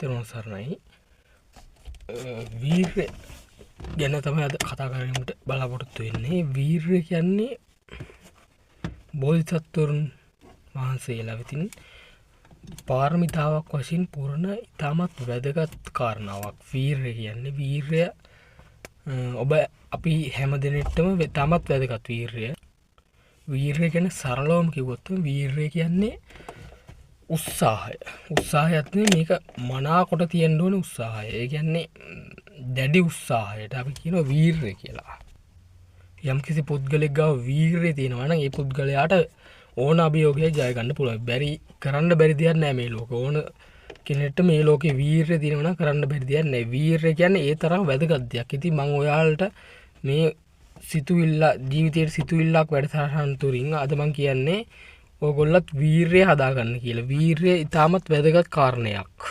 තෙරුවන් සරණයි. වීරය ගැන තමයි අද කතා කරන්නට බලාපොරොත්තු වෙන්නේ. වීරය කියන්නේ බෝධිසත්වරුන් වහන්සේලා විසින් පාරමිතාවක් වශයෙන් පුරන ඉතාමත් වැදගත් කාරණාවක්. වීරය කියන්නේ වීරය අපි හැම දෙනෙටම ඉතාමත් වැදගත් වීරය. වීරය ගැන සරලවම කිව්වොත් වීරය කියන්නේ උත්සාහය. උත්සාහයත් මේක මනාකොට තියෙන්න ඕන උත්සාහය. ඒ කියන්නේ දැඩි උත්සාහයට අපි කියනවා වීරය කියලා. යම්කිසි පුද්ගලෙක් ගාව වීරය තියෙනවා නම් ඒ පුද්ගලයාට ඕන අභියෝගයක් ජය ගන්න පුළුවන්. කරන්න බැරි දෙයක් නෑ මේ ලෝකේ. ඕන කෙනෙක්ට මේ ලෝකේ වීරය තියෙනවා නම් කරන්න බැරි දෙයක් නෑ. වීරය කියන්නේ ඒ තරම් වැදගත් දෙයක්. ඉතින් මම ඔයාලට මේ ජීවිතයේ සිතුවිල්ලක් වැඩසටහන තුරින් අද මම කියන්නේ ඔයගොල්ලත් වීරය හදාගන්න කියලා. වීරය ඉතාමත් වැදගත් කාරණයක්.